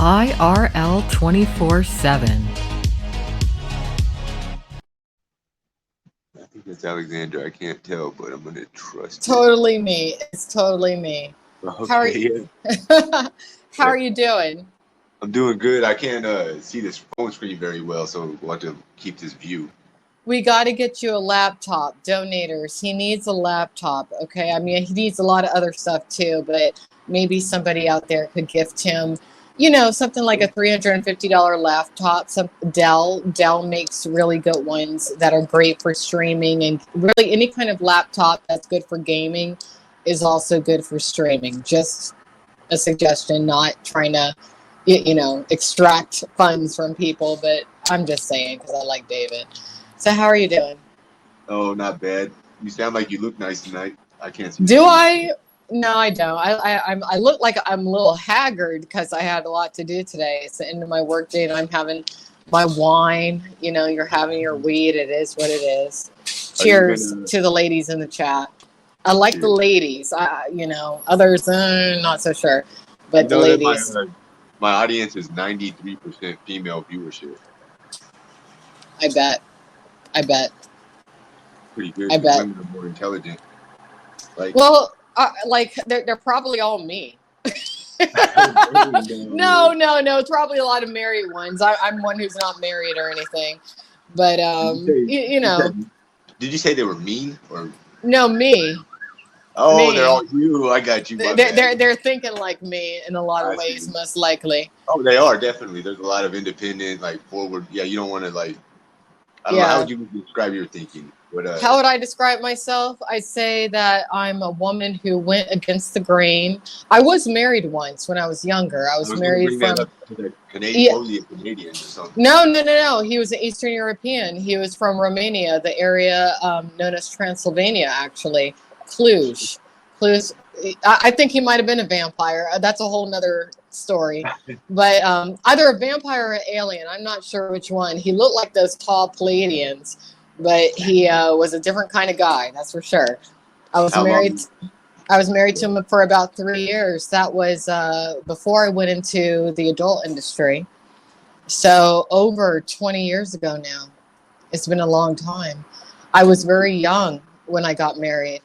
IRL 24/7. I think it's Alexandra. I can't tell, but I'm gonna trust it. Totally me. It's totally me. How are Okay, you? yeah. How are you doing? I'm doing good. I can't see this phone screen very well, so we'll have to keep this view. We got to get you a laptop. Donators. He needs a laptop. Okay. I mean, he needs a lot of other stuff too, but maybe somebody out there could gift him, something like a $350 laptop. Some Dell makes really good ones that are great for streaming, and really any kind of laptop that's good for gaming is also good for streaming. Just a suggestion, not trying to, extract funds from people, but I'm just saying because I like David. So how are you doing? Oh, not bad. You sound like you look nice tonight. I can't see the Do screen. I? No, I don't. I look like I'm a little haggard because I had a lot to do today. It's the end of my work day, and I'm having my wine. You're having your weed. It is what it is. Are you Cheers gonna? to the ladies in the chat. I like the Cheers. ladies. Others, not so sure, You but the know that ladies. my audience is 93% female viewership. I bet. I bet. Pretty good I because bet. women are more intelligent. Like, Well, like they're probably all me. No, it's probably a lot of married ones. I'm one who's not married or anything, but did you say they were mean or? no, me, Oh, they're me. all you. I got you. My They're, bad. they're they're thinking like me in a lot of I ways, see. most likely. Oh, they are definitely. There's a lot of independent, like forward. Yeah, you don't want to like. I don't know. How Yeah. would you describe your thinking? What How would I describe myself? I'd say that I'm a woman who went against the grain. I was married once when I was younger. I I was was going to married bring that from. up to the Canadian, Yeah, probably a Canadian or something. no. He was an Eastern European. He was from Romania, the area known as Transylvania, actually. Cluj. Cluj. I think he might have been a vampire. That's a whole nother story. But either a vampire or an alien. I'm not sure which one. He looked like those tall Pleiadians, but he was a different kind of guy. That's for sure. I was How married. long? I was married to him for about 3 years. That was before I went into the adult industry. So over 20 years ago now. It's been a long time. I was very young when I got married,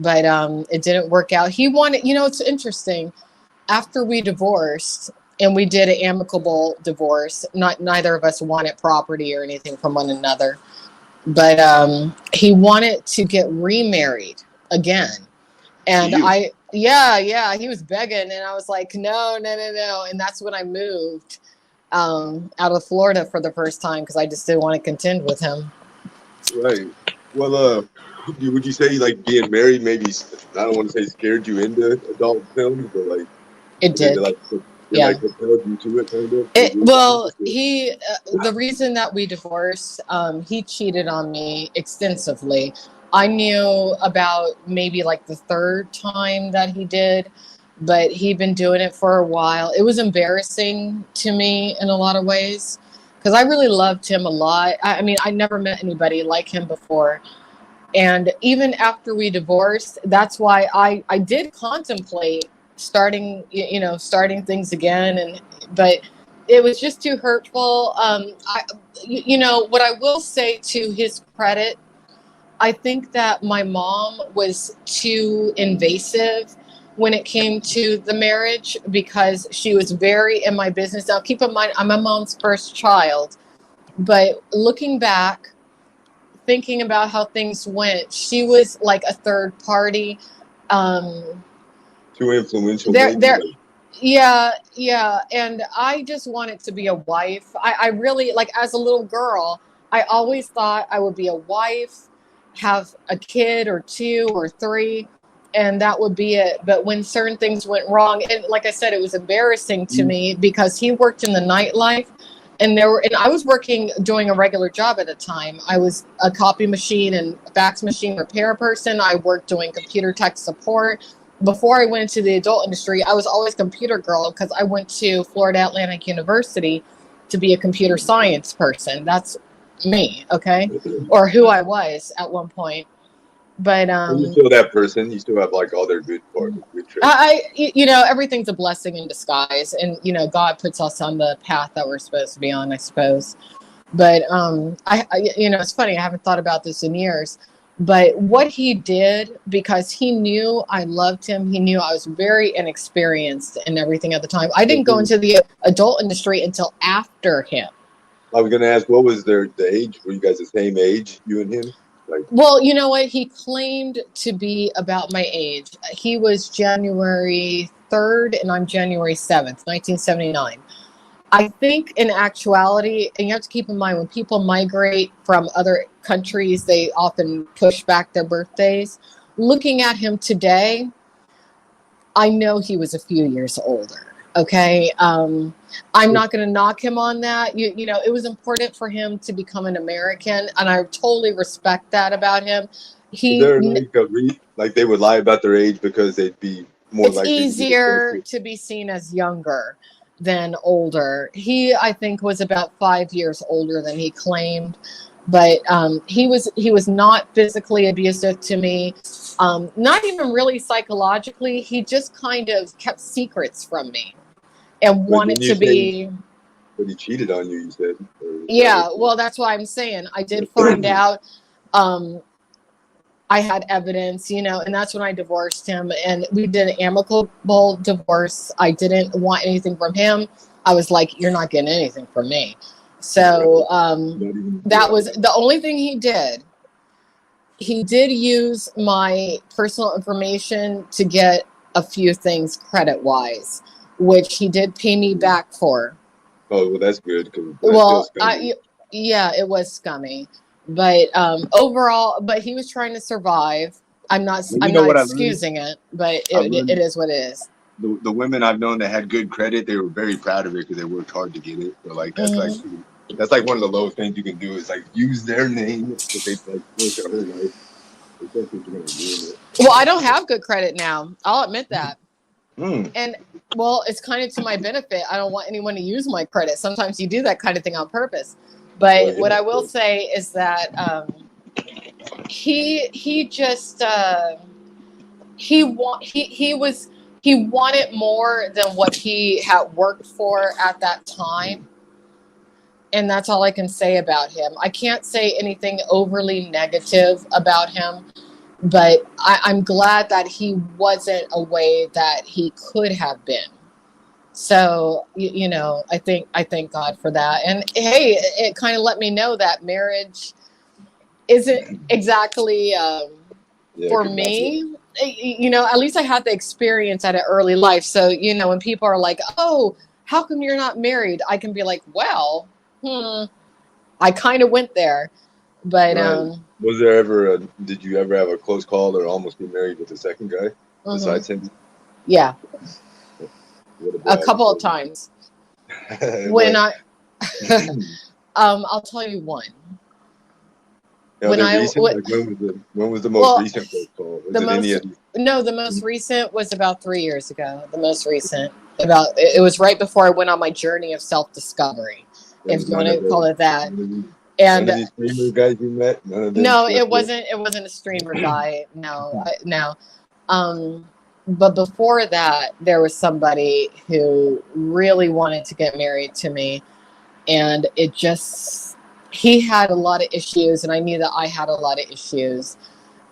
but it didn't work out. He wanted, it's interesting. After we divorced and we did an amicable divorce, neither of us wanted property or anything from one another, but he wanted to get remarried again. And You. he was begging, and I was like, no. And that's when I moved out of Florida for the first time because I just didn't want to contend with him. Right. Well, would you say like being married maybe, I don't want to say scared you into adult films, but like It did. like propelled you to it kind of? The reason that we divorced, he cheated on me extensively. I knew about maybe like the third time that he did, but he'd been doing it for a while. It was embarrassing to me in a lot of ways because I really loved him a lot. I mean, I never met anybody like him before. And even after we divorced, that's why I did contemplate starting things again, but it was just too hurtful. What I will say to his credit, I think that my mom was too invasive when it came to the marriage because she was very in my business. Now, keep in mind, I'm my mom's first child, but looking back, thinking about how things went, she was like a third party. Too influential, Yeah. And I just wanted to be a wife. I really, like, as a little girl, I always thought I would be a wife, have a kid or two or three, and that would be it. But when certain things went wrong, and like I said, it was embarrassing to me because he worked in the nightlife. And I was working, doing a regular job at the time. I was a copy machine and fax machine repair person. I worked doing computer tech support. Before I went into the adult industry, I was always computer girl because I went to Florida Atlantic University to be a computer science person. That's me, okay? Or who I was at one point. But And you're still that person. You still have like all their good traits. everything's a blessing in disguise, and God puts us on the path that we're supposed to be on, I suppose. But it's funny. I haven't thought about this in years. But what he did, because he knew I loved him, he knew I was very inexperienced and everything at the time. I didn't go into the adult industry until after him. I was gonna ask, what was the age? Were you guys the same age, you and him? Well, you know what? He claimed to be about my age. He was January 3rd, and I'm January 7th, 1979. I think in actuality, and you have to keep in mind, when people migrate from other countries, they often push back their birthdays. Looking at him today, I know he was a few years older. Okay. I'm not going to knock him on that. It was important for him to become an American, and I totally respect that about him. Is there like they would lie about their age because they'd be more it's likely easier to be seen as younger than older. He, I think, was about 5 years older than he claimed, but he was not physically abusive to me, not even really psychologically. He just kind of kept secrets from me and wanted to be. But he cheated on you, you said. Yeah, well, that's why I'm saying I did find out. I had evidence, and that's when I divorced him, and we did an amicable divorce. I didn't want anything from him. I was like, you're not getting anything from me. So that was the only thing he did. He did use my personal information to get a few things credit-wise, which he did pay me back for. Oh, well, that's good. Well, yeah, it was scummy. But overall, but he was trying to survive. I'm not excusing it, but it is what it is. The women I've known that had good credit, they were very proud of it because they worked hard to get it. So that's like one of the lowest things you can do is like use their name because they like work their whole life. Well, I don't have good credit now. I'll admit that. And well, it's kind of to my benefit. I don't want anyone to use my credit. Sometimes you do that kind of thing on purpose. But what I will say is that he just he wanted more than what he had worked for at that time, and that's all I can say about him. I can't say anything overly negative about him, but I'm glad that he wasn't a way that he could have been. So, I thank God for that. And hey, it kind of let me know that marriage isn't exactly for me. At least I had the experience at an early life. So, when people are like, oh, how come you're not married? I can be like, well, I kind of went there. But was there ever did you ever have a close call or almost be married with the second guy besides him? Yeah. A couple of times. When I'll tell you one. When was the most recent call? The most recent was about 3 years ago. The most recent, it was right before I went on my journey of self-discovery, if you want to call it that. And none of these streamer guys you met? No, it wasn't a streamer guy. No. But before that, there was somebody who really wanted to get married to me. And he had a lot of issues, and I knew that I had a lot of issues.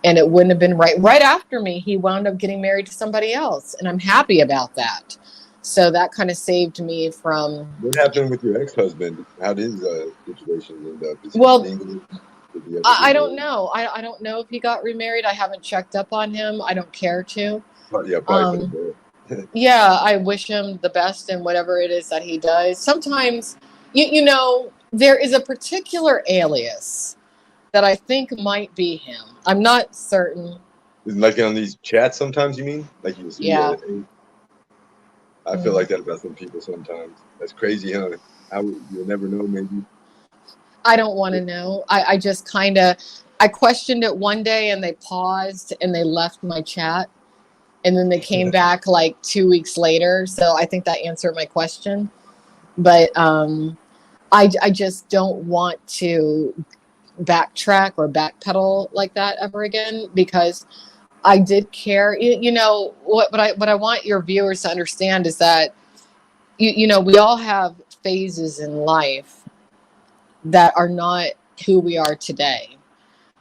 And it wouldn't have been right. Right after me, he wound up getting married to somebody else. And I'm happy about that. So that kind of saved me from... What happened with your ex-husband? How did his situation end up? I don't know. I don't know if he got remarried. I haven't checked up on him. I don't care to. Yeah, probably yeah, I wish him the best in whatever it is that he does. Sometimes, there is a particular alias that I think might be him. I'm not certain. Like on these chats sometimes, you mean? Like you see I feel like that about some people sometimes. That's crazy, huh? You'll never know, maybe. I don't want to know. I just I questioned it one day and they paused and they left my chat. And then they came back like 2 weeks later. So I think that answered my question. But I just don't want to backtrack or backpedal like that ever again, because I did care. You know what I want your viewers to understand is that you know, we all have phases in life that are not who we are today.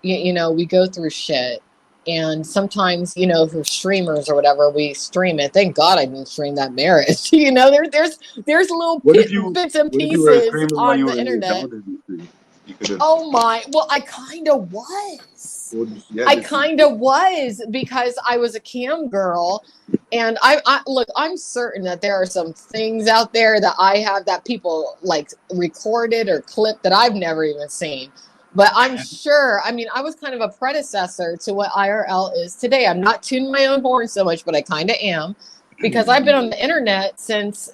You know, we go through shit. And sometimes, you know, if we're streamers or whatever, we stream it. Thank God I didn't stream that marriage. You know, there's little bits and What if you were pieces screaming while on you the were in the internet. adult industry? You could have. Oh my! Well, I kind of was. Well, yeah, I kind of was, because I was a cam girl, and I look. I'm certain that there are some things out there that I have that people like recorded or clipped that I've never even seen. But I'm sure. I mean, I was kind of a predecessor to what IRL is today. I'm not tuning my own horn so much, but I kind of am, because I've been on the internet since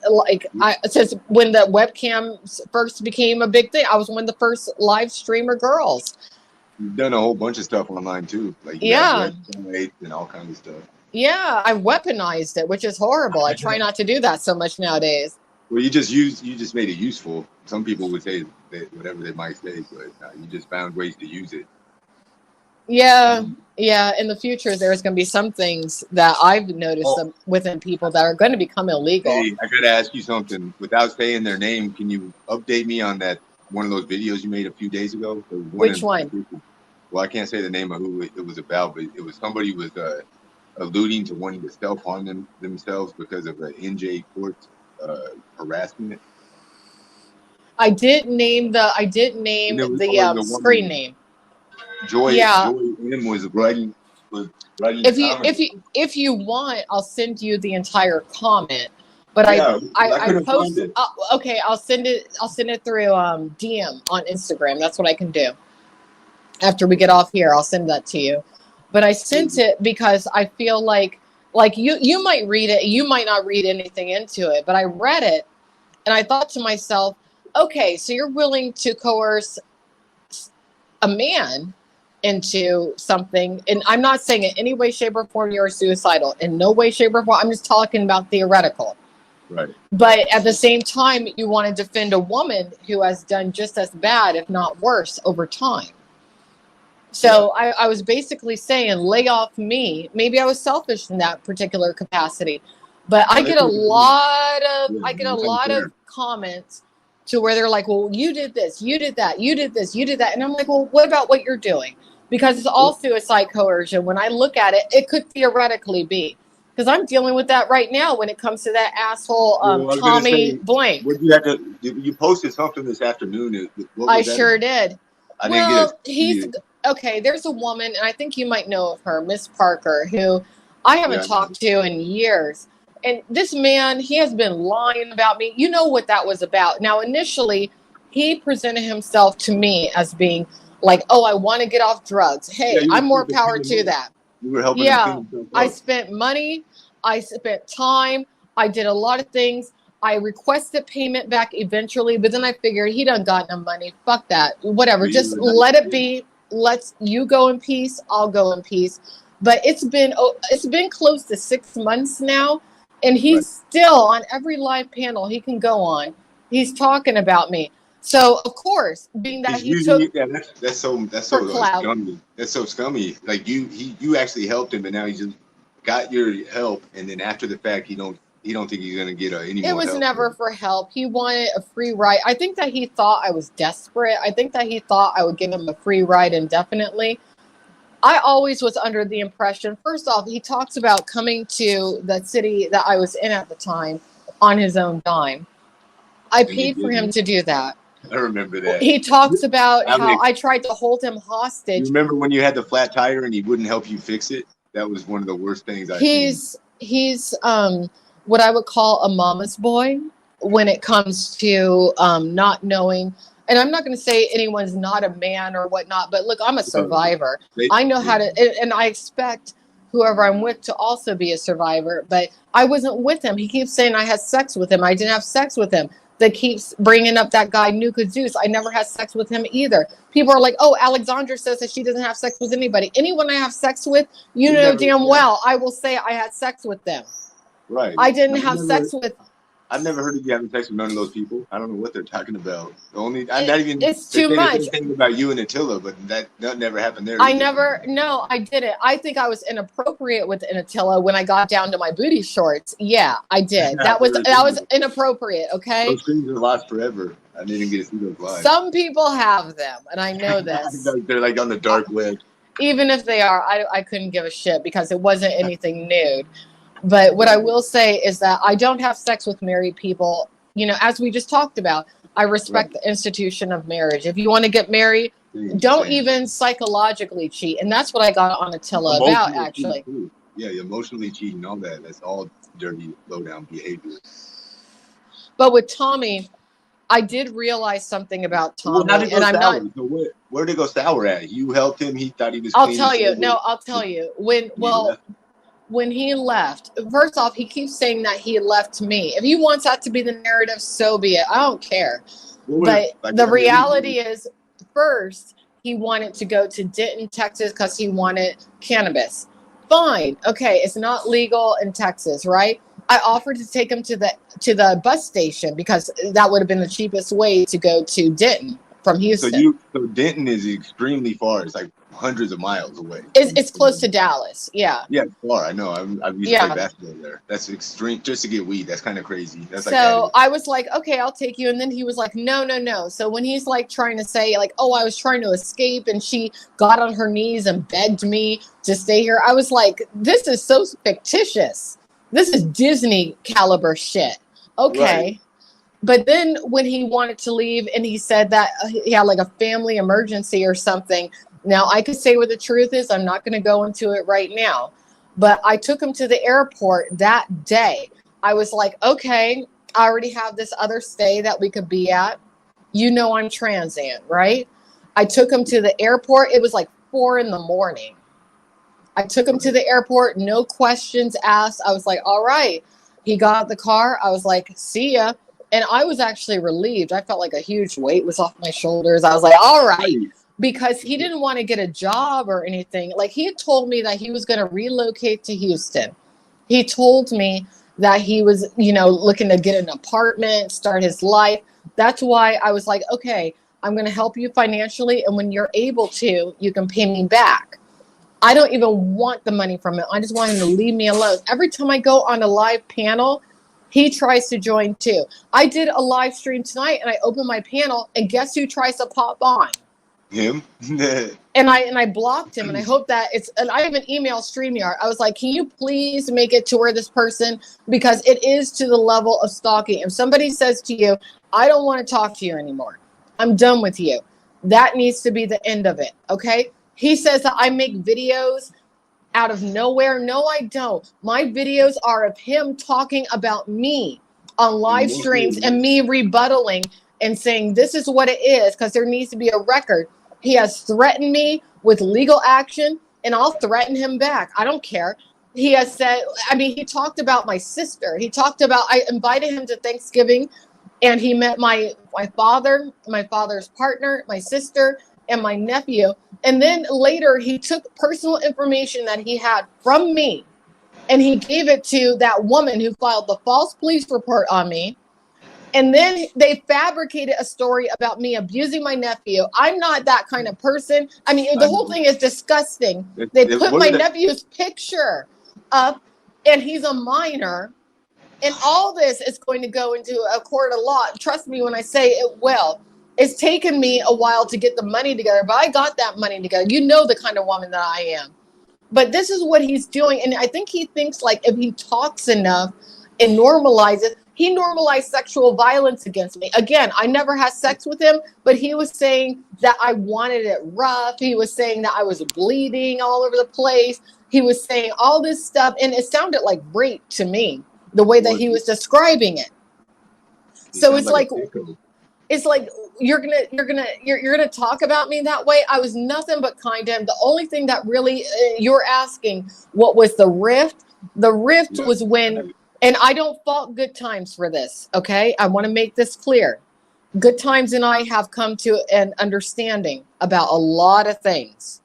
since when the webcam first became a big thing. I was one of the first live streamer girls. You've done a whole bunch of stuff online too, like Yeah, and all kinds of stuff. yeah, I weaponized it, which is horrible. I try not to do that so much nowadays. Well, you just made it useful. Some people would say that whatever they might say, but you just found ways to use it. Yeah, yeah. In the future, there's going to be some things that I've noticed within people that are going to become illegal. Hey, I gotta ask you something. Without saying their name, can you update me on that one of those videos you made a few days ago? Which one? Well, I can't say the name of who it was about, but it was somebody was alluding to wanting to self-harm themselves because of an NJ court harassment. I did name the screen name. Joy M was writing. If you want, I'll send you the entire comment. But I post. Okay, I'll send it through DM on Instagram. That's what I can do. After we get off here, I'll send that to you. But I sent it because I feel like you might read it, you might not read anything into it, but I read it and I thought to myself, okay, so you're willing to coerce a man into something, and I'm not saying in any way, shape, or form you're suicidal. In no way, shape, or form. I'm just talking about theoretical. Right. But at the same time, you want to defend a woman who has done just as bad, if not worse, over time. So yeah. I was basically saying, lay off me. Maybe I was selfish in that particular capacity, but I get a lot of comments to where they're like, well, you did this, you did that, you did this, you did that. And I'm like, well, what about what you're doing? Because it's all suicide coercion. When I look at it, it could theoretically be. Because I'm dealing with that right now when it comes to that asshole Tommy Blank. What you have to? You posted something this afternoon. I sure did. I didn't get it. Okay. There's a woman, and I think you might know of her, Miss Parker, who I haven't talked to in years. And this man, he has been lying about me. You know what that was about. Now, initially, he presented himself to me as being like, oh, I want to get off drugs. Hey, I'm more power to that. You were helping. Yeah, I spent money. I spent time. I did a lot of things. I requested payment back eventually, but then I figured he done got no money. Fuck that. Whatever. Just let it be. Let's you go in peace. I'll go in peace. But it's been close to 6 months now, and he's still on every live panel he can go on. He's talking about me. So of course, being that that's so scummy. That's so scummy. Like you actually helped him, but now he just got your help, and then after the fact, he don't think he's gonna get any more help. It was never for help. He wanted a free ride. I think that he thought I was desperate. I think that he thought I would give him a free ride indefinitely. I always was under the impression, first off, he talks about coming to the city that I was in at the time on his own dime. I paid for him to do that. I remember that. He talks about how I tried to hold him hostage. You remember when you had the flat tire and he wouldn't help you fix it? That was one of the worst things I've seen. He's what I would call a mama's boy when it comes to not knowing. And I'm not going to say anyone's not a man or whatnot, but look, I'm a survivor. I know how to, and I expect whoever I'm with to also be a survivor. But I wasn't with him. He keeps saying I had sex with him. I didn't have sex with him. That keeps bringing up that guy Nuka Zeus. I never had sex with him either. People are like, oh, Alexandra says that she doesn't have sex with anybody. Anyone I have sex with, you know damn well, I will say I had sex with them. Right. I didn't have sex with. I've never heard of you having sex with none of those people. I don't know what they're talking about. I'm not even. It's too much. Thinking about you and Attila, but that never happened there. I didn't. I think I was inappropriate with Attila when I got down to my booty shorts. Yeah, I did. That was inappropriate. Okay. Those screens are lost forever. I didn't get to see those live. Some people have them, and I know this. They're like on the dark web. Even if they are, I couldn't give a shit because it wasn't anything nude. But what I will say is that I don't have sex with married people. You know, as we just talked about, I respect the institution of marriage. If you want to get married, don't even psychologically cheat. And that's what I got on Attila about, actually. Yeah, emotionally cheating, all that. That's all dirty, low-down behavior. But with Tommy, I did realize something about Tommy. Well, and I'm not. So where did it go sour at? You helped him. He thought he was. I'll tell you. No, I'll tell you. When he left, first off, he keeps saying that he left me. If he wants that to be the narrative, so be it. I don't care. But the reality is, first, he wanted to go to Denton, Texas, because he wanted cannabis. Fine. Okay, it's not legal in Texas, right? I offered to take him to the bus station because that would have been the cheapest way to go to Denton from Houston. So Denton is extremely far. It's like hundreds of miles away. It's close to Dallas. Yeah. Yeah, it's far. I know. I used to play basketball there. That's extreme. Just to get weed. That's kind of crazy. That's so I was like, okay, I'll take you. And then he was like, no. So when he's like trying to say like, oh, I was trying to escape and she got on her knees and begged me to stay here. I was like, this is so fictitious. This is Disney caliber shit. Okay. Right. But then when he wanted to leave and he said that he had like a family emergency or something. Now, I could say what the truth is. I'm not going to go into it right now. But I took him to the airport that day. I was like, okay, I already have this other stay that we could be at. You know I'm transient, right? I took him to the airport. It was like 4 a.m. I took him to the airport. No questions asked. I was like, all right. He got out the car. I was like, see ya. And I was actually relieved. I felt like a huge weight was off my shoulders. I was like, all right. Because he didn't want to get a job or anything. Like, he had told me that he was going to relocate to Houston. He told me that he was, looking to get an apartment, start his life. That's why I was like, okay, I'm going to help you financially. And when you're able to, you can pay me back. I don't even want the money from him. I just want him to leave me alone. Every time I go on a live panel, he tries to join too. I did a live stream tonight and I opened my panel and guess who tries to pop on? Him. and I blocked him, and I hope that and I even emailed StreamYard. I was like, can you please make it to where this person, because it is to the level of stalking. If somebody says to you, I don't want to talk to you anymore, I'm done with you, that needs to be the end of it. Okay. He says that I make videos out of nowhere. No, I don't. My videos are of him talking about me on live streams and me rebuttaling and saying this is what it is, because there needs to be a record. He has threatened me with legal action, and I'll threaten him back. I don't care. He has said, he talked about my sister. He talked about, I invited him to Thanksgiving, and he met my father, my father's partner, my sister, and my nephew. And then later, he took personal information that he had from me, and he gave it to that woman who filed the false police report on me. And then they fabricated a story about me abusing my nephew. I'm not that kind of person. The whole thing is disgusting. They put my nephew's picture up, and he's a minor. And all this is going to go into a court of law. Trust me when I say it will. It's taken me a while to get the money together, but I got that money together. You know the kind of woman that I am. But this is what he's doing. And I think he thinks like if he talks enough and normalizes, he normalized sexual violence against me. Again, I never had sex with him, but he was saying that I wanted it rough. He was saying that I was bleeding all over the place. He was saying all this stuff, and it sounded like rape to me, the way that he was describing it. So it's like you're gonna talk about me that way. I was nothing but kind to him. The only thing that really you're asking, what was the rift? The rift was when. And I don't fault Good Times for this, okay? I want to make this clear. Good Times and I have come to an understanding about a lot of things.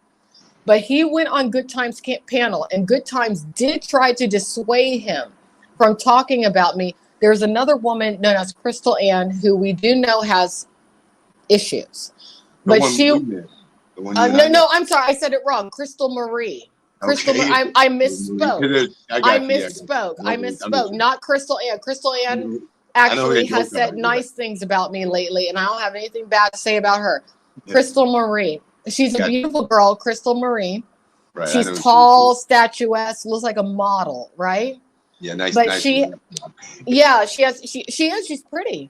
But he went on Good Times panel, and Good Times did try to dissuade him from talking about me There's another woman known as Crystal Ann who we do know has issues. But no, I'm sorry, I said it wrong. Crystal Marie. Crystal, Okay. I misspoke. I misspoke. Not Crystal Ann. Crystal Ann actually has said nice things about me lately, and I don't have anything bad to say about her. Yeah. Crystal Marie. She's a beautiful girl, Crystal Marie. Right, she's tall, statuesque, looks like a model, right? Yeah, nice. But nice she's pretty.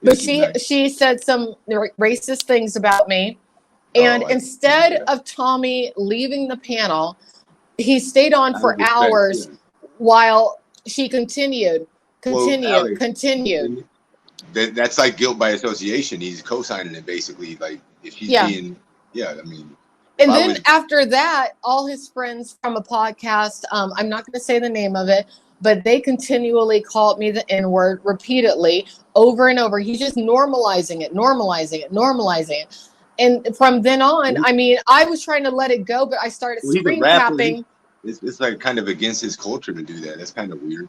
But she said some racist things about me. And instead of Tommy leaving the panel, he stayed on for hours while she continued. That's like guilt by association. He's co-signing it basically. Like if he's being, I mean. And then after that, all his friends from a podcast, I'm not going to say the name of it, but they continually called me the N-word repeatedly over and over. He's just normalizing it. And from then on, I mean, I was trying to let it go, but I started screen capping. It's like kind of against his culture to do that. That's kind of weird.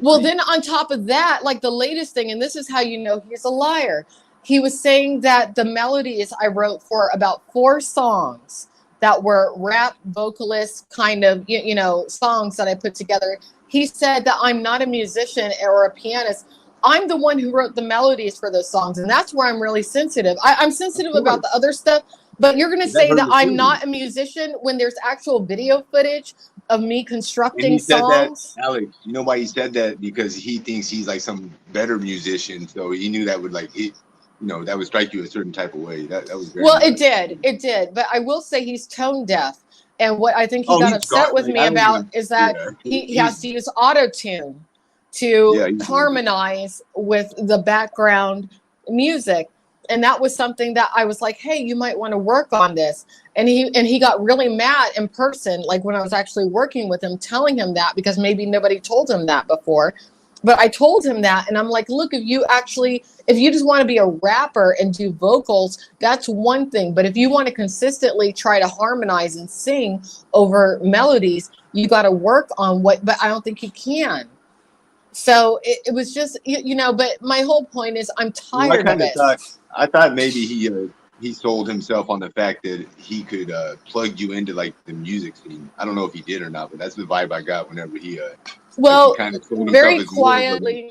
Well, then on top of that, like the latest thing, and this is how you know he's a liar. He was saying that the melodies I wrote for about 4 songs that were rap vocalist kind of, songs that I put together. He said that I'm not a musician or a pianist. I'm the one who wrote the melodies for those songs. And that's where I'm really sensitive. I'm sensitive about the other stuff, but you're going to say that I'm not a musician when there's actual video footage of me constructing songs. That, Alex, you know why he said that? Because he thinks he's like some better musician. So he knew that would that would strike you a certain type of way. That was very nice. It did. But I will say he's tone deaf. And what I think he got upset with me about is that he has to use auto-tune to harmonize with the background music. And that was something that I was like, hey, you might want to work on this. And he got really mad in person, like when I was actually working with him, telling him that, because maybe nobody told him that before. But I told him that, and I'm like, look, if you just want to be a rapper and do vocals, that's one thing. But if you want to consistently try to harmonize and sing over melodies, you got to work on but I don't think you can. So it was just, but my whole point is I'm tired of it. I thought maybe he sold himself on the fact that he could plug you into like the music scene. I don't know if he did or not, but that's the vibe I got whenever he kind of very quietly,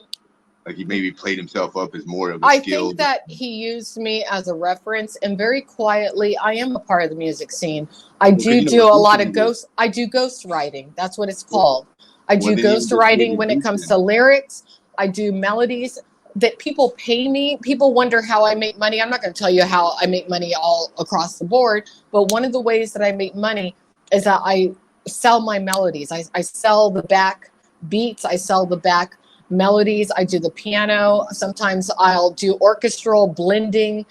like he maybe played himself up as more of a skill. I think that he used me as a reference, and very quietly, I am a part of the music scene. I do a lot of I do ghost writing. That's what it's called. I do ghost writing when it comes to lyrics. I do melodies that people pay me. People wonder how I make money. I'm not going to tell you how I make money all across the board, but one of the ways that I make money is that I sell my melodies. I sell the back beats. I sell the back melodies. I do the piano. Sometimes I'll do orchestral blending,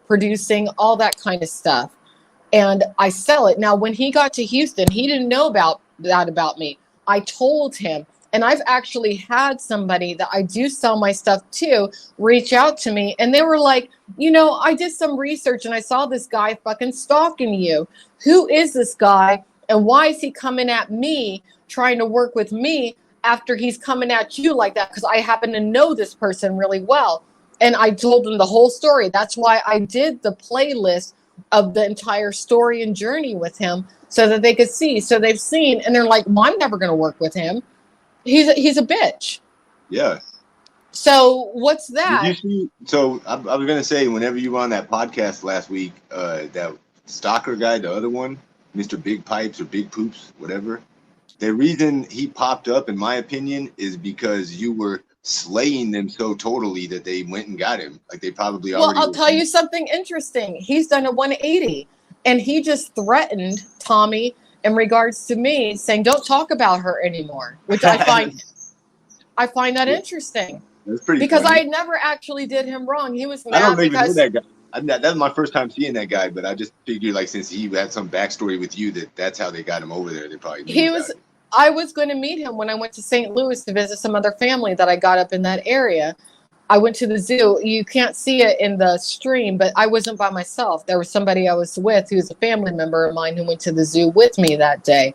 producing, all that kind of stuff. And I sell it. Now, when he got to Houston, he didn't know about me. I told him, and I've actually had somebody that I do sell my stuff to reach out to me, and they were like, I did some research and I saw this guy fucking stalking you. Who is this guy? And why is he coming at me, trying to work with me after he's coming at you like that? Because I happen to know this person really well. And I told them the whole story. That's why I did the playlist of the entire story and journey with him, so that they could see. So they've seen, and they're like, well, I'm never going to work with him. He's a bitch. Yeah. So what's that? Did you see, so I was going to say, whenever you were on that podcast last week, that stalker guy, the other one, Mr. Big Pipes or Big Poops, whatever, the reason he popped up, in my opinion, is because you were slaying them so totally that they went and got him. Like they probably already. Well, I'll tell you something interesting. He's done a 180, and he just threatened Tommy in regards to me, saying, "Don't talk about her anymore," which I find that interesting. That's pretty because funny. I never actually did him wrong. He was mad I don't even because know that guy. That's my first time seeing that guy, but I just figured, like, since he had some backstory with you, that's how they got him over there. They probably knew I was going to meet him when I went to St. Louis to visit some other family that I got up in that area. I went to the zoo. You can't see it in the stream, but I wasn't by myself. There was somebody I was with who's a family member of mine who went to the zoo with me that day.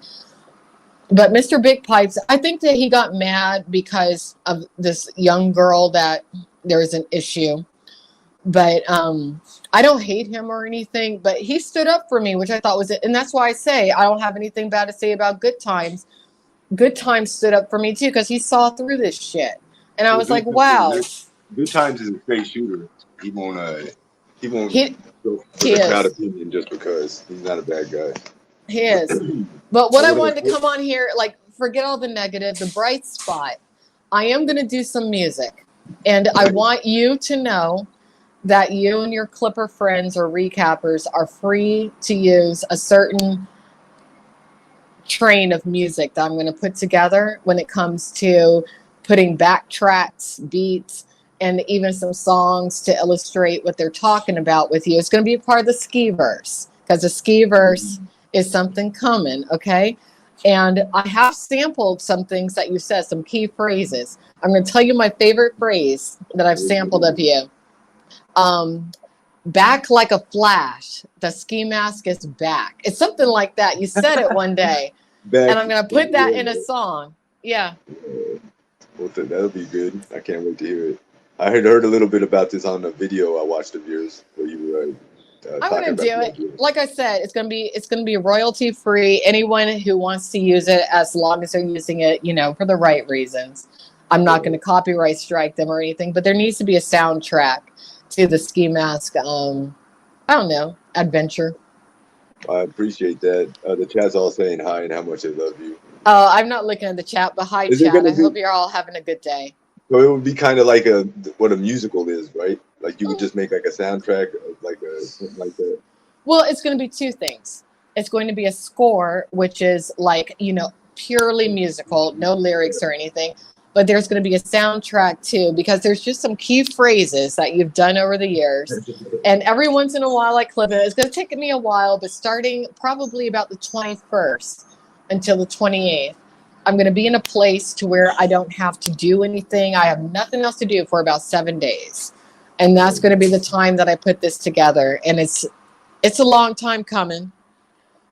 But Mr. Big Pipes, I think that he got mad because of this young girl that there is an issue. But I don't hate him or anything, but he stood up for me, which I thought was it. And that's why I say I don't have anything bad to say about Good Times. Good Times stood up for me too, because he saw through this shit. And I was like, wow. Good Times is a straight shooter. He won't go for He the crowd is. opinion just because he's not a bad guy. He is. But what I wanted to come on here, like, forget all the negative, the bright spot. I am going to do some music. And I want you to know that you and your Clipper friends or recappers are free to use a certain train of music that I'm going to put together when it comes to putting backtracks, beats, and even some songs to illustrate what they're talking about with you. It's going to be a part of the Skiverse, because the Skiverse is something coming, okay? And I have sampled some things that you said, some key phrases. I'm going to tell you my favorite phrase that I've sampled of you. Back like a flash, the ski mask is back. It's something like that. You said it one day. And I'm going to put that in a song. Yeah. Well, that'll be good. I can't wait to hear it. I had heard a little bit about this on a video I watched of yours where you were I'm going to do it. Like I said, it's going to be royalty free. Anyone who wants to use it, as long as they're using it, you know, for the right reasons. I'm not going to copyright strike them or anything, but there needs to be a soundtrack to the Ski Mask, I don't know, adventure. I appreciate that. The chat's all saying hi and how much they love you. Oh, I'm not looking at the chat, but hi, chat. I hope you're all having a good day. So it would be kind of like what a musical is, right? Like you would just make like a soundtrack of like something like that. Well, it's going to be two things. It's going to be a score, which is like, you know, purely musical, no lyrics or anything. But there's going to be a soundtrack too, because there's just some key phrases that you've done over the years. And every once in a while I clip it. It's going to take me a while, but starting probably about the 21st until the 28th, I'm going to be in a place to where I don't have to do anything. I have nothing else to do for about 7 days. And that's going to be the time that I put this together. And it's a long time coming,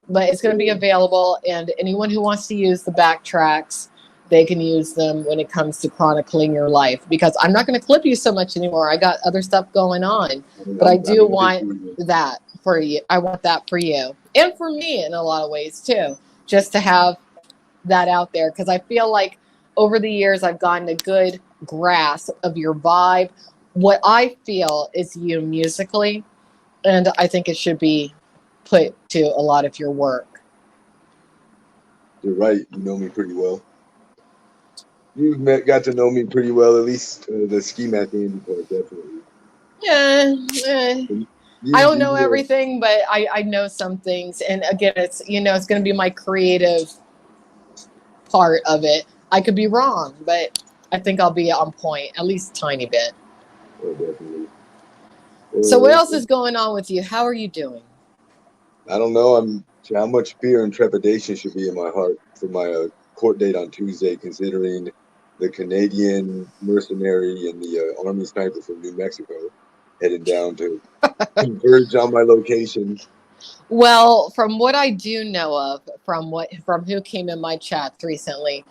but it's going to be available. And anyone who wants to use the backtracks, they can use them when it comes to chronicling your life, because I'm not going to clip you so much anymore. I got other stuff going on, but I do want that for you. I want that for you and for me in a lot of ways too, just to have that out there. Because I feel like over the years, I've gotten a good grasp of your vibe, what I feel is you musically. And I think it should be put to a lot of your work. You're right. You know me pretty well. You've got to know me pretty well, at least the Skimask Andy part, definitely. Yeah. I don't know everything, but I know some things. And again, it's, you know, it's going to be my creative part of it. I could be wrong, but I think I'll be on point, at least a tiny bit. Oh, definitely. So what else is going on with you? How are you doing? I don't know. How much fear and trepidation should be in my heart for my court date on Tuesday, considering the Canadian mercenary and the Army sniper from New Mexico heading down to converge on my location. Well, from what I do know of, from who came in my chats recently,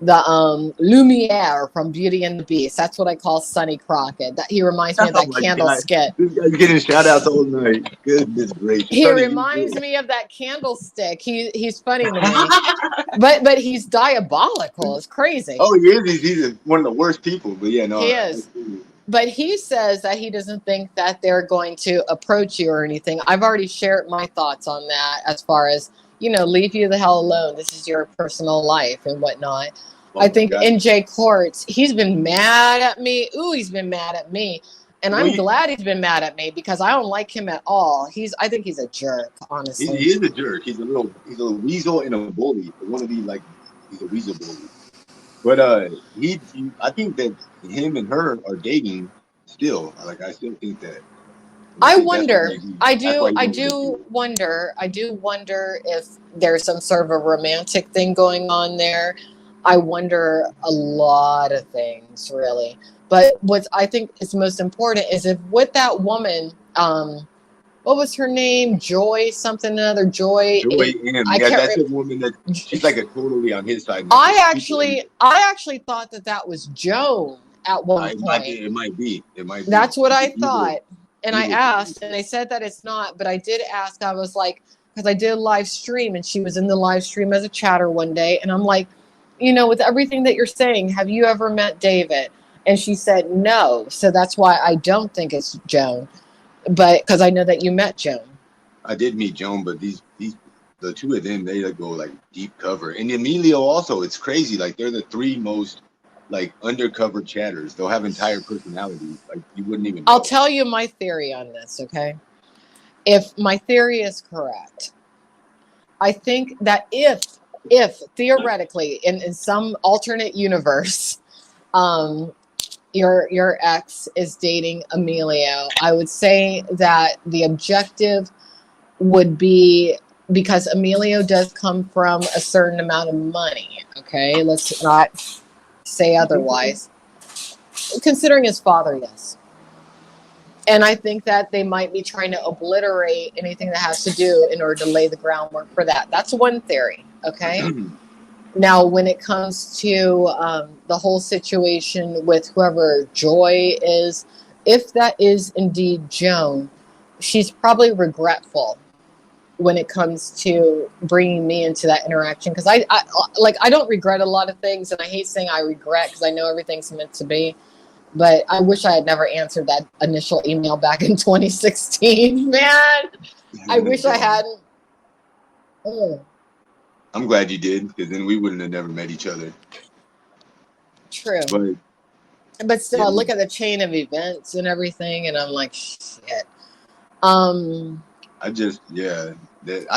the Lumiere from Beauty and the Beast. That's what I call Sonny Crockett. That he reminds me of that candle skit. This guy's getting shout outs all night. Goodness gracious. He reminds me of that candlestick. He's funny to me. but he's diabolical. It's crazy. Oh, he is. He's one of the worst people. But yeah, no. He is. But he says that he doesn't think that they're going to approach you or anything. I've already shared my thoughts on that, as far as, you know, leave you the hell alone. This is your personal life and whatnot. I think NJ Courts, he's been mad at me. Ooh, he's been mad at me. And I'm glad he's been mad at me, because I don't like him at all. I think he's a jerk, honestly. He is a jerk. He's a little weasel and a bully. One of these, like, he's a weasel bully. But I think that him and her are dating still. Like, I still think that. I wonder. I do wonder if there's some sort of a romantic thing going on there. I wonder a lot of things, really. But what I think is most important is if with that woman, what was her name? Joy something another. Joy. Joy M. I Yeah, can't that's a woman that she's like a totally on his side. I actually thought that was Joan at one point. It might be. That's what I Either, thought. And I either. asked, and they said that it's not, but I did ask. I was like, because I did a live stream, and she was in the live stream as a chatter one day, and I'm like, with everything that you're saying, have you ever met David? And she said no. So that's why I don't think it's Joan, but because I know that you met Joan. I did meet Joan, but the two of them, they go like deep cover. And Emilio also, it's crazy. Like they're the three most like undercover chatters. They'll have entire personalities. Like you wouldn't even know. I'll tell you my theory on this, okay? If my theory is correct, I think that if theoretically in some alternate universe, your ex is dating Emilio, I would say that the objective would be, because Emilio does come from a certain amount of money, okay? Let's not say otherwise. Considering his father, yes. And I think that they might be trying to obliterate anything that has to do in order to lay the groundwork for that. That's one theory, okay? Now, when it comes to the whole situation with whoever Joy is, if that is indeed Joan, she's probably regretful when it comes to bringing me into that interaction. Because I don't regret a lot of things, and I hate saying I regret because I know everything's meant to be. But I wish I had never answered that initial email back in 2016. Man, I wish I hadn't. Oh. I'm glad you did, because then we wouldn't have never met each other. True. But still, I look at the chain of events and everything, and I'm like, shit. I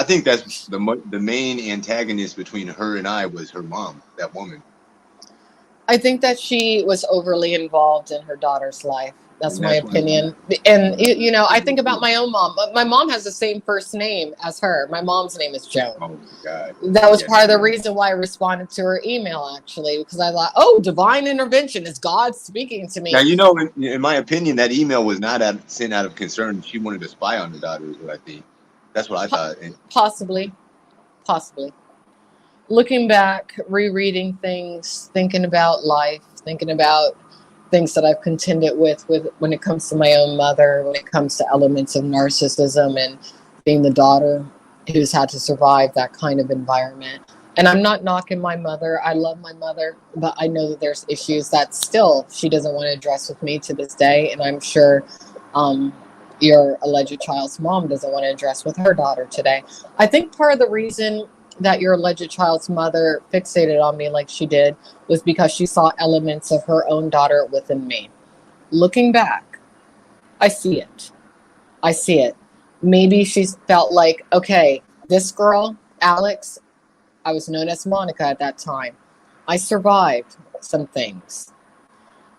think that's the main antagonist between her and I was her mom, that woman. I think that she was overly involved in her daughter's life. That's my opinion. And, I think about my own mom. My mom has the same first name as her. My mom's name is Joan. Oh, my God. That was part of the reason why I responded to her email, actually, because I thought, divine intervention. Is God speaking to me? Now, in my opinion, that email was not sent out of concern. She wanted to spy on her daughter, is what I think. That's what I thought. Possibly. Looking back, rereading things, thinking about life, thinking about things that I've contended with when it comes to my own mother, when it comes to elements of narcissism and being the daughter who's had to survive that kind of environment. And I'm not knocking my mother. I love my mother, but I know that there's issues that still she doesn't want to address with me to this day. And I'm sure your alleged child's mom doesn't want to address with her daughter today. I think part of the reason that your alleged child's mother fixated on me like she did was because she saw elements of her own daughter within me. Looking back, I see it. Maybe she's felt like, okay, this girl, Alex, I was known as Monica at that time. I survived some things.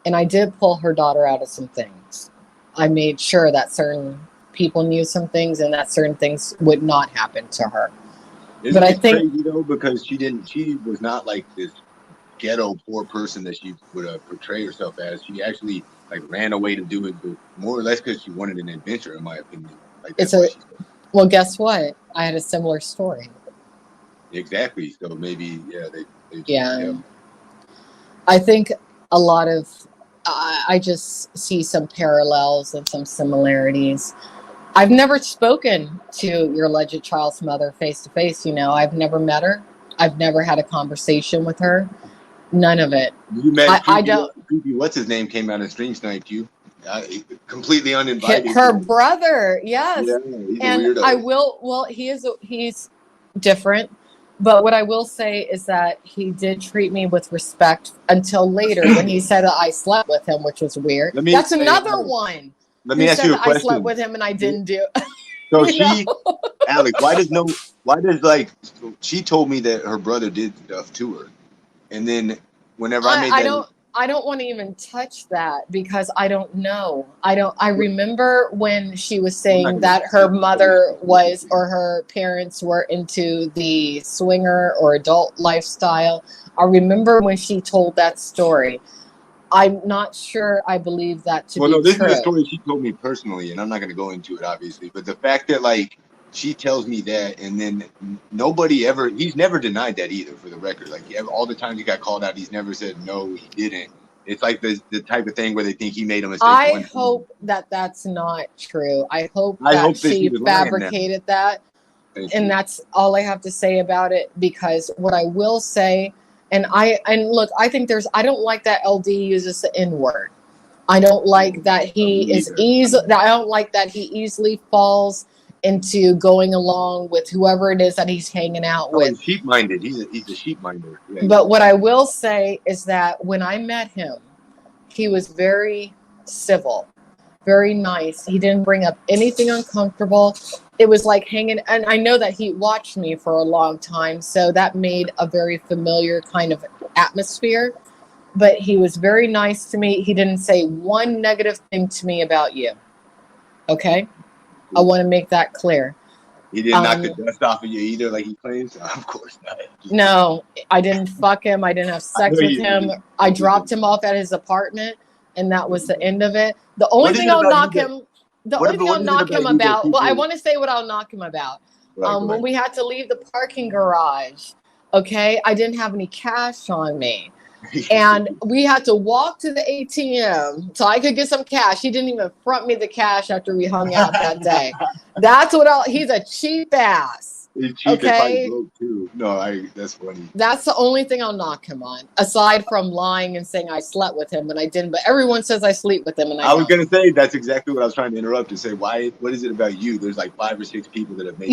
And I did pull her daughter out of some things. I made sure that certain people knew some things and that certain things would not happen to her. But I think crazy though, because she was not like this ghetto poor person that she would portray herself as. She actually like ran away to do it, more or less because she wanted an adventure, in my opinion. Like well, guess what? I had a similar story. Exactly. So maybe yeah. I think a lot of I just see some parallels and some similarities. I've never spoken to your alleged child's mother face to face. I've never met her. I've never had a conversation with her. None of it. You met I don't. What's his name came out and stream sniped you. Completely uninvited. Her brother, yes. Yeah, he's and a weirdo. I will. Well, he's different. But what I will say is that he did treat me with respect until later when he said that I slept with him, which was weird. That's another one. Let me ask you a question. I slept with him and I didn't do. So Alex, she told me that her brother did stuff to her, and then whenever I don't want to even touch that because I don't know. I remember when she was saying that her mother was or her parents were into the swinger or adult lifestyle. I remember when she told that story. I'm not sure I believe that to Well, be no, this true. is a story she told me personally, and I'm not going to go into it, obviously. But the fact that, like, she tells me that, and then he's never denied that either, for the record. Like, all the times he got called out, he's never said, no, he didn't. It's like the type of thing where they think he made a mistake. I hope that that's not true. I hope I that hope that she was lying now. fabricated that. Thank And you. that's all I have to say about it, because what I will say, and look, I think I don't like that LD uses the N-word. I don't like that I don't like that he easily falls into going along with whoever it is that he's hanging out Oh, with. he's sheep-minded. He's a sheep-minder. Yeah, But what I will say is that when I met him, he was very civil, very nice. He didn't bring up anything uncomfortable. It was like hanging, and I know that he watched me for a long time, so that made a very familiar kind of atmosphere. But he was very nice to me. He didn't say one negative thing to me about you. Okay? I want to make that clear. He didn't knock the dust off of you either, like he claims? Of course not. No, I didn't fuck him. I didn't have sex with him. I dropped him off at his apartment, and that was the end of it. The only thing I'll knock him about, well, I want to say what I'll knock him about. When we had to leave the parking garage, okay, I didn't have any cash on me. And we had to walk to the ATM so I could get some cash. He didn't even front me the cash after we hung out that day. He's a cheap ass. Okay. Too. No, that's funny. That's the only thing I'll knock him on, aside from lying and saying I slept with him when I didn't. But everyone says I sleep with him, and I was going to say that's exactly what I was trying to interrupt to say. What is it about you? There's like 5 or 6 people that have made.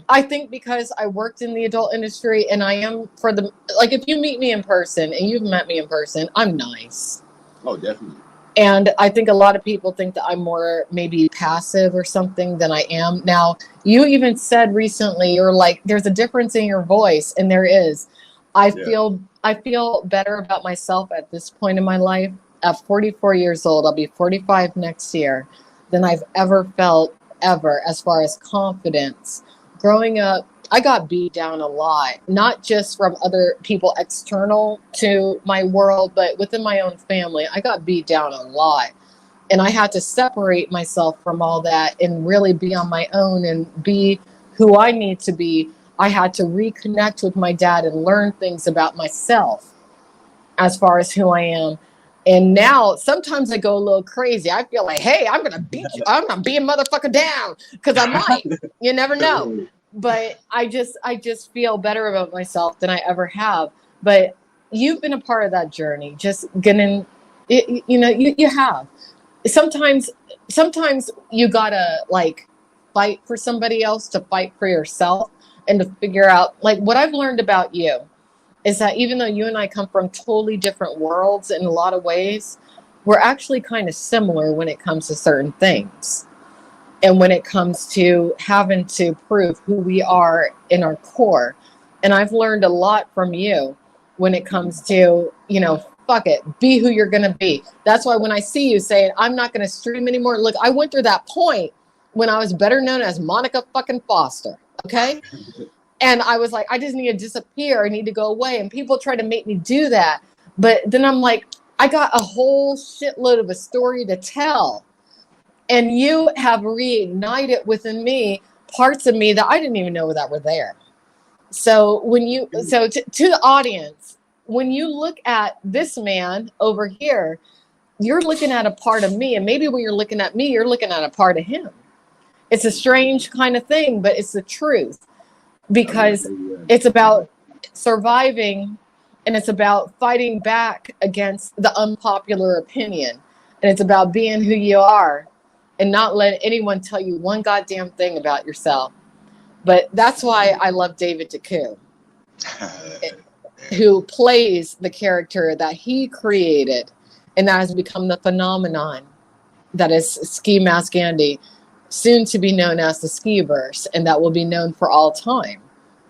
I think because I worked in the adult industry, and I am if you meet me in person, and you've met me in person, I'm nice. Oh, definitely. And I think a lot of people think that I'm more maybe passive or something than I am. Now, you even said recently, you're like, there's a difference in your voice, and there is. I feel better about myself at this point in my life. At 44 years old, I'll be 45 next year, than I've ever felt as far as confidence. Growing up, I got beat down a lot, not just from other people external to my world, but within my own family. I got beat down a lot. And I had to separate myself from all that and really be on my own and be who I need to be. I had to reconnect with my dad and learn things about myself as far as who I am. And now sometimes I go a little crazy. I feel like, hey, I'm going to beat you. I'm going to beat a motherfucker down, because I might. You never know. But I just feel better about myself than I ever have. But you've been a part of that journey. Just getting, you have. Sometimes you gotta like fight for somebody else to fight for yourself, and to figure out, like, what I've learned about you is that even though you and I come from totally different worlds in a lot of ways, we're actually kind of similar when it comes to certain things. And when it comes to having to prove who we are in our core. And I've learned a lot from you when it comes to, fuck it, be who you're going to be. That's why when I see you saying, I'm not going to stream anymore. Look, I went through that point when I was better known as Monica fucking Foster. Okay. And I was like, I just need to disappear. I need to go away. And people try to make me do that. But then I'm like, I got a whole shitload of a story to tell. And you have reignited within me parts of me that I didn't even know that were there. So to the audience, when you look at this man over here, you're looking at a part of me. And maybe when you're looking at me, you're looking at a part of him. It's a strange kind of thing, but it's the truth, because it's about surviving, and it's about fighting back against the unpopular opinion. And it's about being who you are and not let anyone tell you one goddamn thing about yourself. But that's why I love David Ducou, who plays the character that he created, and that has become the phenomenon that is Skimask Andy, soon to be known as the Skiverse, and that will be known for all time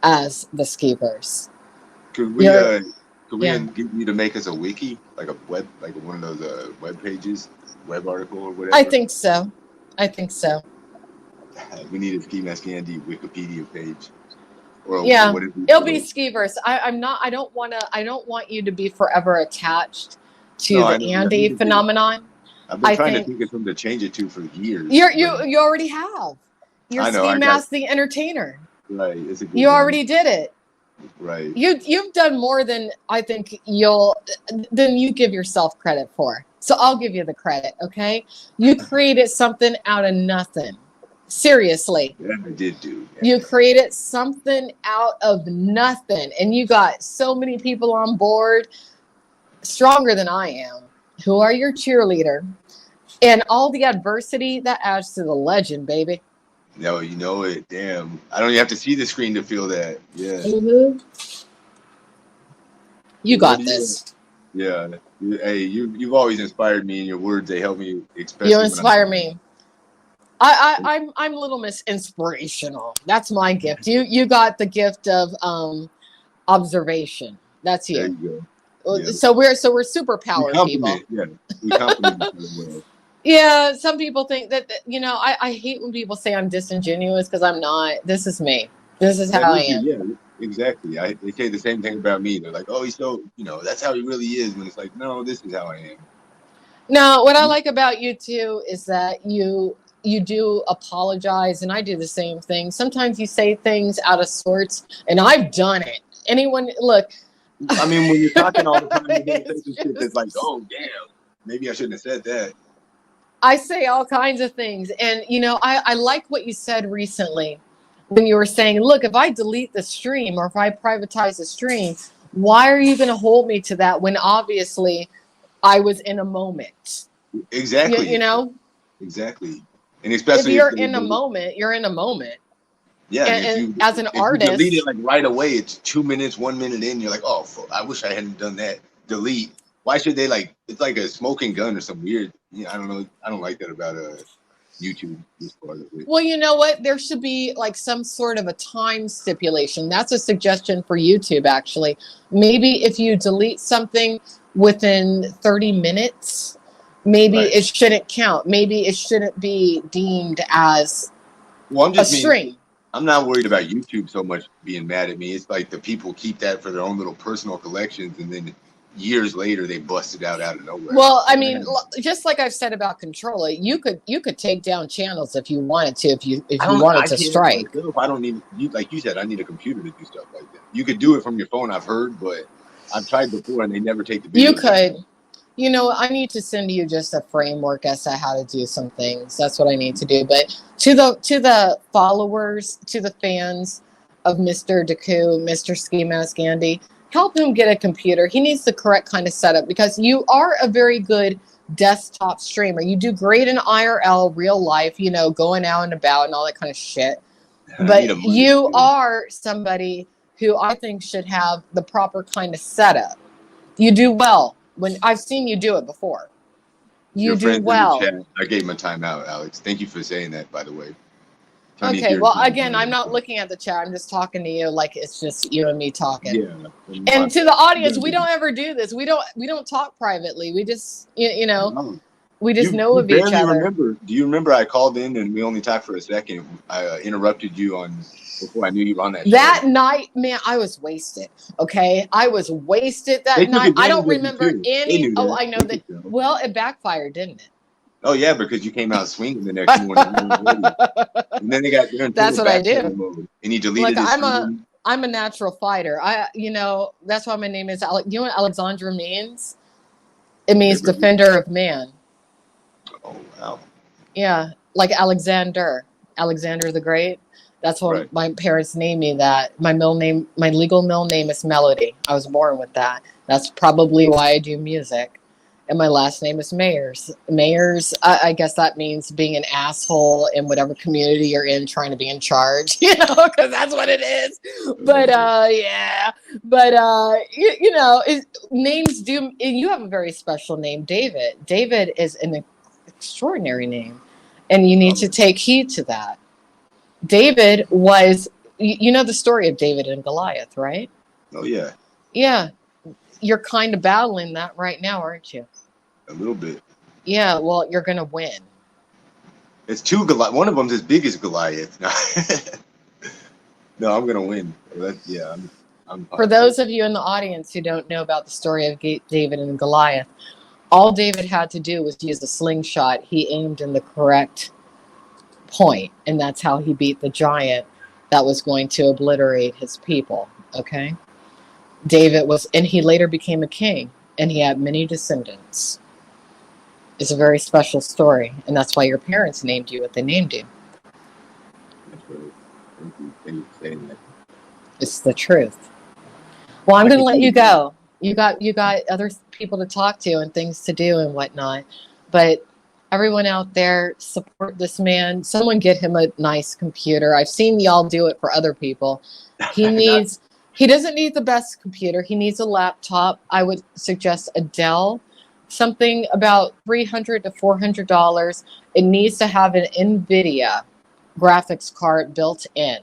as the Skiverse. Could we get you to make us a wiki, like a web, like one of those web pages, web article or whatever? I think so. We need a Skimask Andy Wikipedia page. Or yeah, it'll be Skiverse. I don't want you to be forever attached to No, I the know. Andy phenomenon. I've been I trying to think think of something to change it to for years. you already have. You're I know. I got Skimask the Entertainer. right. It's a good You one. already did it. Right. You've done more than I think than you give yourself credit for. So I'll give you the credit, okay? You created something out of nothing. Seriously. Yeah, I did do. Yeah. You created something out of nothing, and you got so many people on board, stronger than I am, who are your cheerleader, and all the adversity that adds to the legend, baby. No, you know it. Damn. I don't even have to see the screen to feel that. Yeah. Mm-hmm. You What got do this. Yeah. Hey, you've always inspired me in your words. They help me, especially You when inspire me. I'm a little Miss Inspirational. That's my gift. You got the gift of observation. That's There you. you go. Yeah. So we're We superpower people. compliment. Yeah. We compliment each other well. Yeah, some people think that I hate when people say I'm disingenuous because I'm not. This is me. This is That how I is you. am. Yeah. Exactly. They say the same thing about me. They're like, "Oh, he's so that's how he really is." When it's like, no, this is how I am. No, what I like about you too is that you do apologize, and I do the same thing. Sometimes you say things out of sorts, and I've done it. Anyone look? I mean, when you're talking all the time, you're gonna say It's some shit that's like, just- "Oh, damn, maybe I shouldn't have said that." I say all kinds of things, and I like what you said recently when you were saying, "Look, if I delete the stream or if I privatize the stream, why are you going to hold me to that when obviously I was in a moment?" Exactly. You know, Exactly. And if especially if you're in a moment, you're in a moment. yeah, and And as an if you delete it artist, like right away, it's 2 minutes, 1 minute in, you're like, "Oh, fuck, I wish I hadn't done that." Delete. Why should they like? It's like a smoking gun or some weird. I don't know. I don't like that about YouTube. This part of it. well, you know what? There should be like some sort of a time stipulation. That's a suggestion for YouTube, actually. Maybe if you delete something within 30 minutes, maybe Right. it shouldn't count. Maybe it shouldn't be deemed as Well, a stream. I'm not worried about YouTube so much being mad at me. It's like the people keep that for their own little personal collections, and then years later they bust it out of nowhere. Well, I mean, just like I've said about Control It, you could take down channels if you wanted to, if you wanted to strike. I don't need like you said. I need a computer to do stuff like that. You could do it from your phone. I've heard, but I've tried before, and they never take the video. You could. I need to send you just a framework as to how to do some things. That's what I need to do. But to the followers, to the fans of Mr. Deku, Mr. Skimask Andy, help him get a computer. He needs the correct kind of setup because you are a very good desktop streamer. You do great in IRL, real life, going out and about and all that kind of shit. But you are somebody who I think should have the proper kind of setup. You do well. When I've seen you do it before. You do well. I gave him a timeout, Alex. Thank you for saying that, by the way. Okay, well, again, I'm not looking at the chat. I'm just talking to you like it's just you and me talking. Yeah. And to the audience, we don't ever do this. We don't talk privately. We just we just know of each other. Do you remember I called in and we only talked for a second? I interrupted you before I knew you were on that show. That night, man, I was wasted. Okay, I was wasted that night. I don't remember any. Oh, I know that. Well, it backfired, didn't it? Oh yeah, because you came out swinging the next morning, and then they got. That's what I do. And he deleted. I'm a natural fighter. That's why my name is Alex. You know what Alexandra means? It means defender of man. Oh wow. Yeah, like Alexander the Great. That's what my parents named me that. My legal middle name is Melody. I was born with that. That's probably why I do music. And my last name is Mayers. Mayers, I guess that means being an asshole in whatever community you're in, trying to be in charge, because that's what it is. But, yeah. But, names do, you have a very special name, David. David is an extraordinary name. And you need to take heed to that. David was, the story of David and Goliath, right? Oh, yeah. Yeah. You're kind of battling that right now, aren't you? A little bit. Yeah, well, you're going to win. It's two Goliath. One of them's as big as Goliath. No, I'm going to win. I'm For those of you in the audience who don't know about the story of David and Goliath, All David had to do was use a slingshot. He aimed in the correct point, and that's how he beat the giant that was going to obliterate his people. Okay? David was, and he later became a king, and he had many descendants. It's a very special story, and that's why your parents named you what they named you. That's right. Thank you for saying that. It's the truth. Well, I'm going to let you go. You got other people to talk to and things to do and whatnot. But everyone out there, support this man. Someone get him a nice computer. I've seen y'all do it for other people. He doesn't need the best computer. He needs a laptop. I would suggest a Dell, something about $300 to $400. It needs to have an NVIDIA graphics card built in.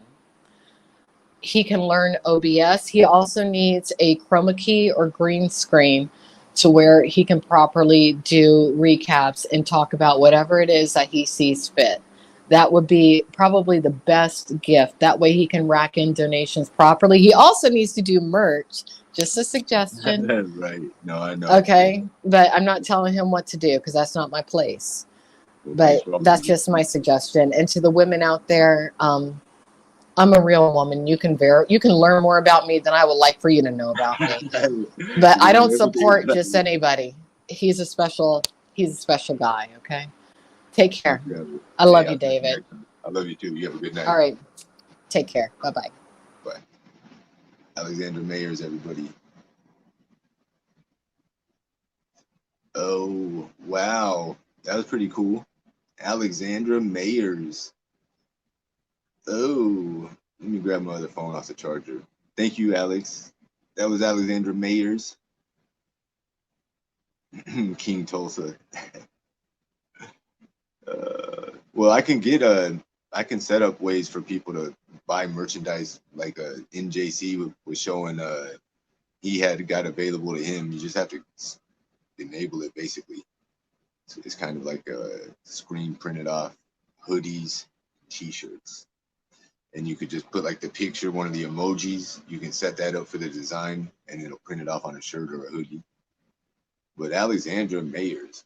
He can learn OBS. He also needs a chroma key or green screen to where he can properly do recaps and talk about whatever it is that he sees fit. That would be probably the best gift. That way he can rack in donations properly. He also needs to do merch. Just a suggestion. Right. No, I know. Okay. But I'm not telling him what to do because that's not my place. But that's just my suggestion. And to the women out there, I'm a real woman. You can learn more about me than I would like for you to know about me. But I don't support just anybody. He's a special guy, okay? Take care. I love you, David. I love you too. You have a good night. All right. Take care. Bye-bye. Bye. Alexandra Mayers, everybody. Oh, wow. That was pretty cool. Alexandra Mayers. Oh, let me grab my other phone off the charger. Thank you, Alex. That was Alexandra Mayers. King Tulsa. Well, I can set up ways for people to buy merchandise. Like NJC was showing he had got available to him. You just have to enable it, basically. So it's kind of like a screen printed off hoodies, t-shirts. And you could just put like the picture, one of the emojis. You can set that up for the design, and it'll print it off on a shirt or a hoodie. But Alexandra Mayers,